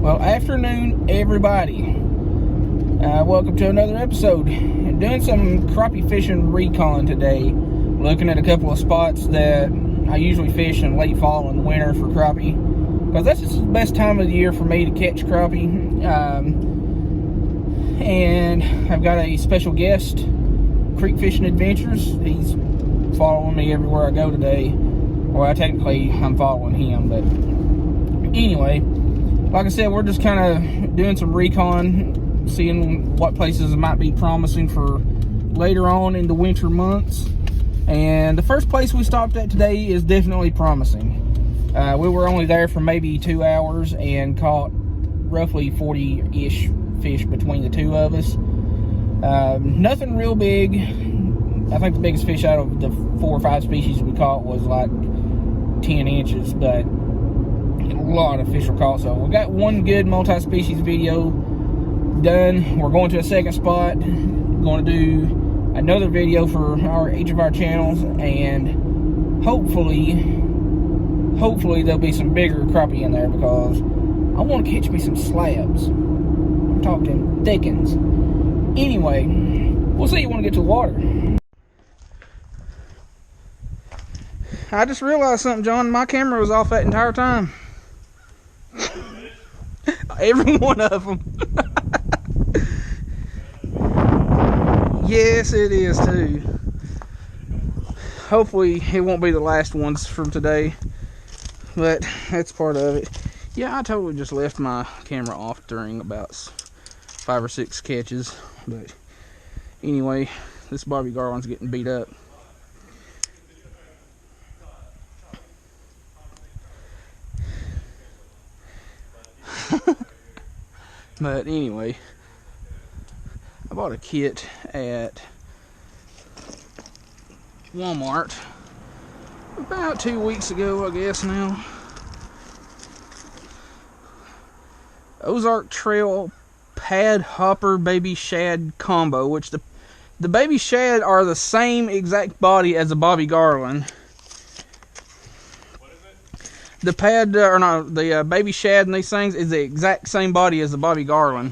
Well, afternoon, everybody. Welcome to another episode. I'm doing some crappie fishing recon today. Looking at a couple of spots that I usually fish in late fall and winter for crappie, because that's just the best time of the year for me to catch crappie. And I've got a special guest, CreekFishingAdventures. He's following me everywhere I go today. Well, technically I'm following him, but anyway, like I said, we're just kind of doing some recon, seeing what places might be promising for later on in the winter months. And the first place we stopped at today is definitely promising. We were only there for maybe 2 hours and caught roughly 40-ish fish between the two of us. Nothing real big. I think the biggest fish out of the 4 or 5 species we caught was like 10 inches, but a lot of fish were caught. So we got one good multi-species video done. We're going to a second spot, going to do another video for each of our channels, and hopefully there'll be some bigger crappie in there, because I want to catch me some slabs. I'm talking thickens. Anyway, we'll see you when we get to the water. I just realized something, John. My camera was off that entire time. Every one of them. Yes, it is too. Hopefully it won't be the last ones from today, but that's part of it. Yeah, I totally just left my camera off during about 5 or 6 catches, but anyway, this Bobby Garland's getting beat up. But anyway, I bought a kit at Walmart about 2 weeks ago, I guess now. Ozark Trail Pad Hopper Baby Shad combo, which the baby shad are the same exact body as the Bobby Garland. The pad, the baby shad and these things is the exact same body as the Bobby Garland.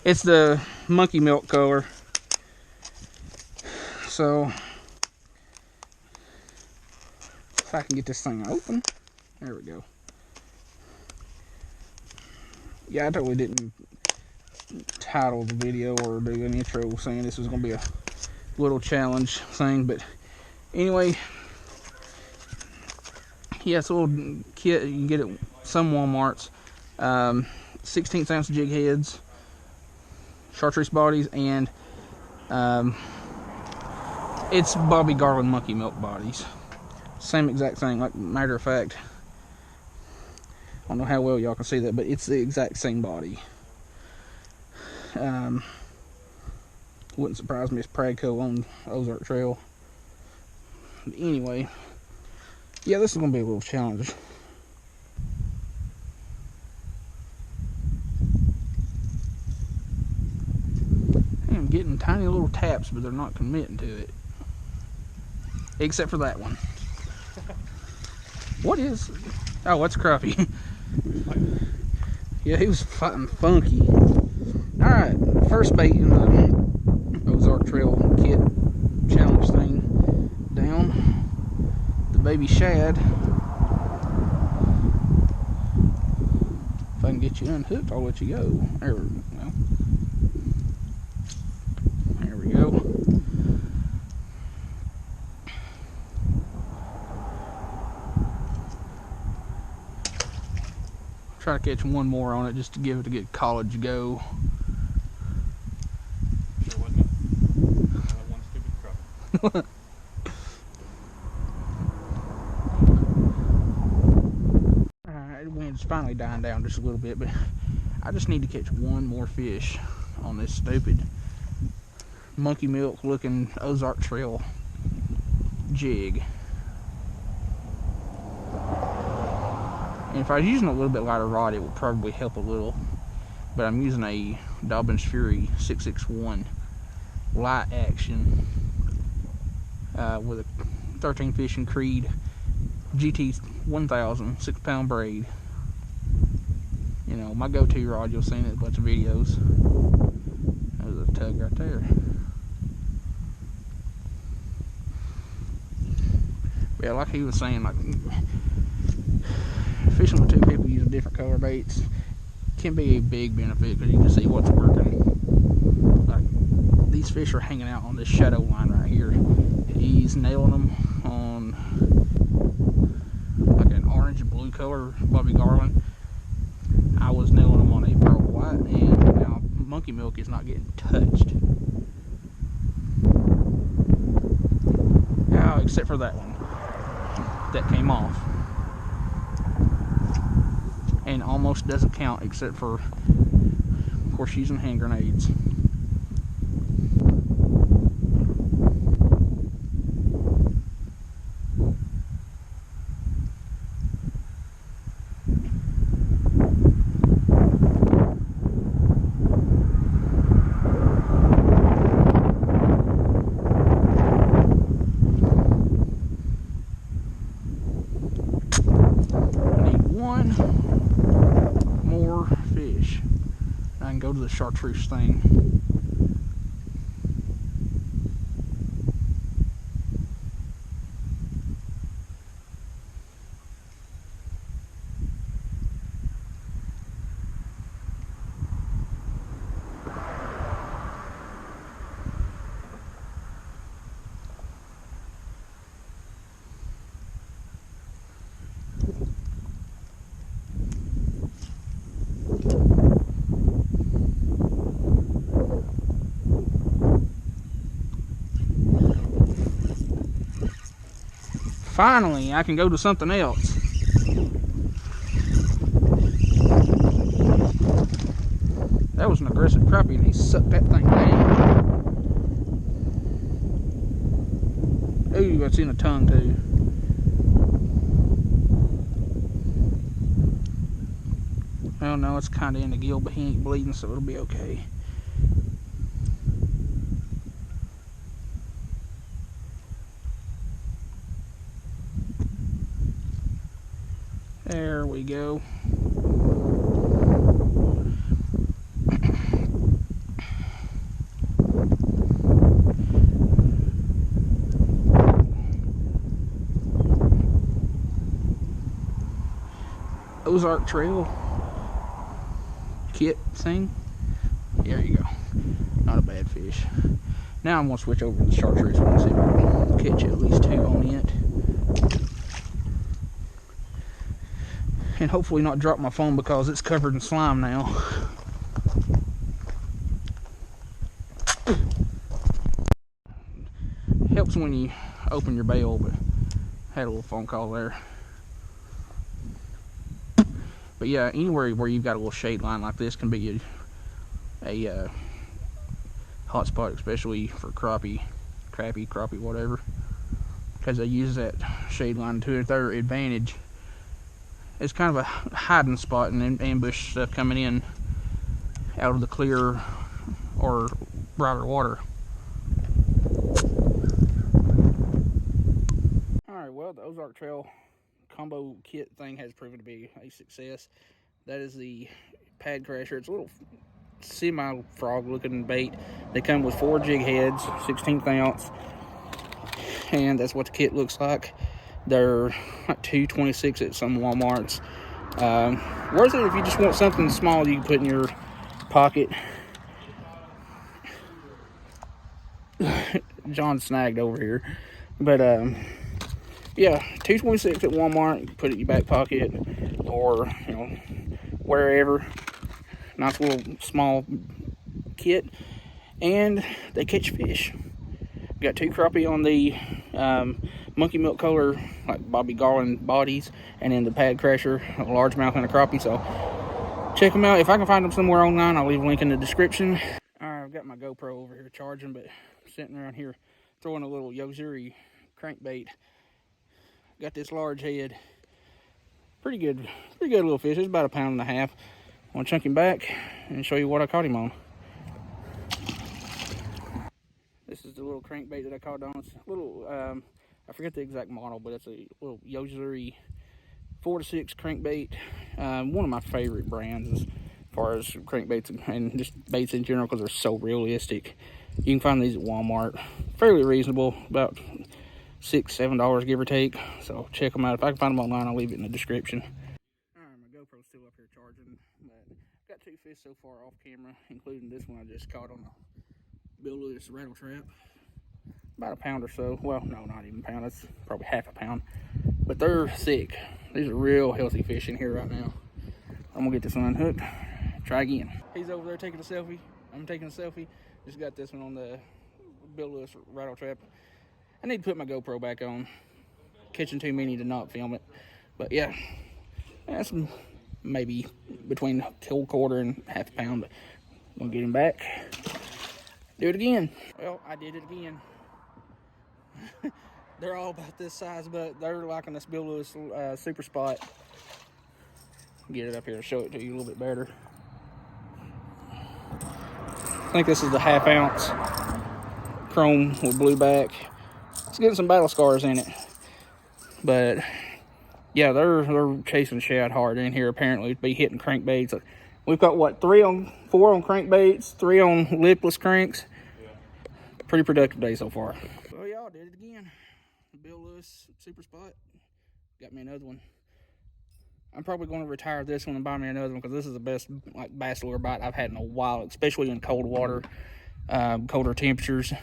It's the monkey milk color. So, if I can get this thing open, there we go. Yeah, I totally didn't title the video or do an intro saying this was going to be a little challenge thing, but anyway. Yeah, it's a little kit. You can get it at some Walmarts. 16th ounce jig heads, chartreuse bodies, and it's Bobby Garland monkey milk bodies. Same exact thing. Like, matter of fact, I don't know how well y'all can see that, but it's the exact same body. Wouldn't surprise me if Pradco on Ozark Trail. But anyway. Yeah, this is going to be a little challenge. I'm getting tiny little taps, but they're not committing to it. Except for that one. What is... Oh, that's crappie. Yeah, he was fighting funky. Alright, first bait in the Ozark Trail kit challenge thing. Down. Baby shad. If I can get you unhooked, I'll let you go. There we go. There we go. Try to catch one more on it just to give it a good college go. Sure wasn't it? One stupid crop. It's finally dying down just a little bit, but I just need to catch one more fish on this stupid monkey milk looking Ozark Trail jig. And if I was using a little bit lighter rod, it would probably help a little, but I'm using a Dobbins Fury 661 light action with a 13 Fishing Creed GT 1000 6-pound braid. You know, my go-to rod, you'll see in a bunch of videos. There's a tug right there. Yeah, like he was saying, like fishing with two people using different color baits can be a big benefit because you can see what's working. Like these fish are hanging out on this shadow line right here. He's nailing them on like an orange and blue color Bobby Garland. I was nailing them on a pearl white, and now monkey milk is not getting touched. Now, except for that one that came off, and almost doesn't count except for, of course, using hand grenades. Go to the chartreuse thing. Finally, I can go to something else. That was an aggressive crappie, and he sucked that thing down. Ooh, that's in the tongue too. Oh no, it's kind of in the gill, but he ain't bleeding, so it'll be okay. There we go. Ozark Trail kit thing. There you go. Not a bad fish. Now I'm going to switch over to the chartreuse one and see if I can catch at least two on it. And hopefully not drop my phone because it's covered in slime now. Helps when you open your bail, but had a little phone call there. But yeah, anywhere where you've got a little shade line like this can be a hot spot, especially for crappie, whatever, because they use that shade line to their advantage. It's kind of a hiding spot and ambush stuff coming in out of the clear or brighter water. Alright, well, the Ozark Trail combo kit thing has proven to be a success. That is the pad crasher. It's a little semi-frog looking bait. They come with 4 jig heads, 16th ounce, and that's what the kit looks like. They're like $2.26 at some Walmarts. Worth it if you just want something small you can put in your pocket. John snagged over here, but yeah, $2.26 at Walmart. You can put it in your back pocket or wherever. Nice little small kit, and they catch fish. Got 2 crappie on the monkey milk color, like Bobby Garland bodies, and then the pad crasher, a largemouth and a crappie. So check them out. If I can find them somewhere online, I'll leave a link in the description. Alright, I've got my GoPro over here charging, but sitting around here throwing a little Ozark crankbait. Got this large head. Pretty good little fish. It's about 1.5 pounds. I'm gonna chunk him back and show you what I caught him on. This is the little crankbait that I caught on. It's a little, I forget the exact model, but it's a little Ozark 4 to 6 crankbait. One of my favorite brands as far as crankbaits and just baits in general, because they're so realistic. You can find these at Walmart, fairly reasonable, about $6-7 give or take. So check them out. If I can find them online, I'll leave it in the description. Alright, my GoPro's still up here charging, but got 2 fish so far off camera, including this one I just caught on a Bill Lewis rattle trap. About a pound or so. Well, no, not even a pound. That's probably half a pound. But they're thick. These are real healthy fish in here right now. I'm gonna get this one unhooked. Try again. He's over there taking a selfie. I'm taking a selfie. Just got this one on the Bill Lewis rattle trap. I need to put my GoPro back on. Catching too many to not film it. But yeah, that's maybe between a whole quarter and half a pound. But I'm gonna get him back. Do it again. Well, I did it again. They're all about this size, but they're liking this Bill Lewis super spot. Get it up here to show it to you a little bit better. I think this is the 1/2 ounce chrome with blue back. It's getting some battle scars in it, but yeah, they're chasing shad hard in here. Apparently, to be hitting crankbaits. We've got what, 4 on crankbaits, 3 on lipless cranks. Yeah. Pretty productive day so far. Well, y'all did it again. Bill Lewis super spot. Got me another one. I'm probably going to retire this one and buy me another one, because this is the best bass lure bite I've had in a while, especially in cold water, colder temperatures.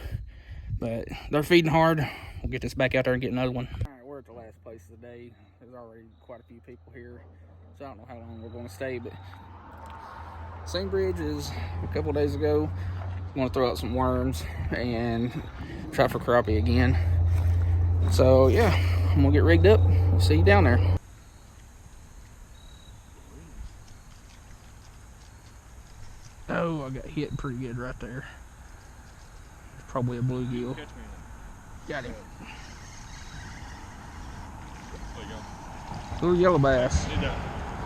But they're feeding hard. We'll get this back out there and get another one. All right, we're at the last place of the day. There's already quite a few people here, so I don't know how long we're going to stay. But same bridge as a couple days ago. I'm going to throw out some worms and try for crappie again. So yeah, I'm gonna get rigged up. We'll see you down there. Oh, I got hit pretty good right there. Probably a bluegill. Got him. There you go. Little yellow bass. Give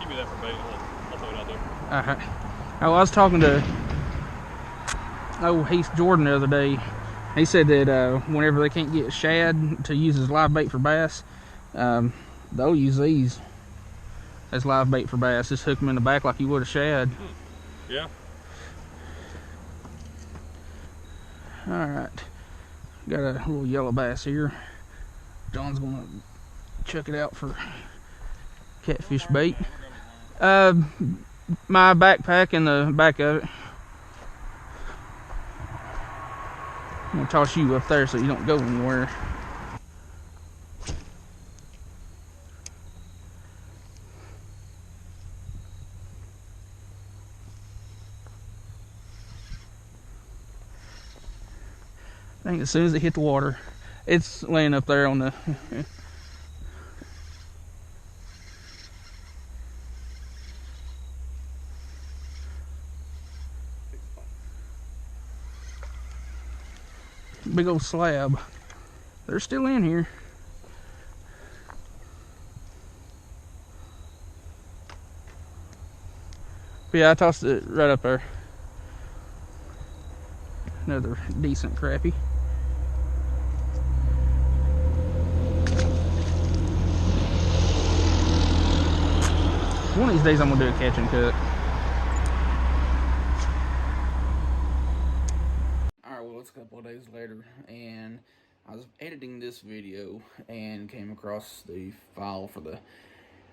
me that for bait. I'll throw it out there. Oh, I was talking to Heath Jordan the other day. He said that whenever they can't get shad to use as live bait for bass, they'll use these as live bait for bass. Just hook them in the back like you would a shad. Yeah. Alright. Got a little yellow bass here. John's gonna chuck it out for catfish bait. My backpack in the back of it. I'm gonna toss you up there so you don't go anywhere. I think as soon as it hit the water, it's laying up there on the big old slab. They're still in here. But yeah, I tossed it right up there. Another decent crappie. One of these days I'm gonna do a catch and cut. It's a couple of days later, and I was editing this video and came across the file for the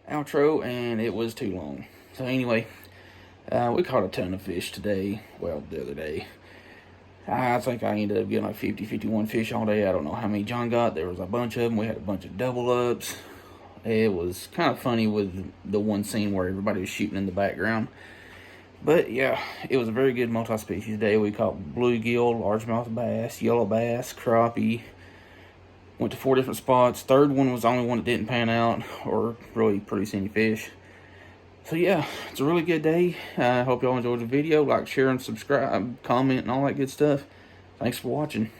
outro, and it was too long. So anyway, we caught a ton of fish today. Well, the other day. I think I ended up getting like 50-51 fish all day. I don't know how many John got. There was a bunch of them. We had a bunch of double ups. It was kind of funny with the one scene where everybody was shooting in the background. But yeah, it was a very good multi-species day. We caught bluegill, largemouth bass, yellow bass, crappie. Went to 4 different spots. Third one was the only one that didn't pan out or really produce any fish. So yeah, it's a really good day. I hope y'all enjoyed the video. Like, share, and subscribe, comment, and all that good stuff. Thanks for watching.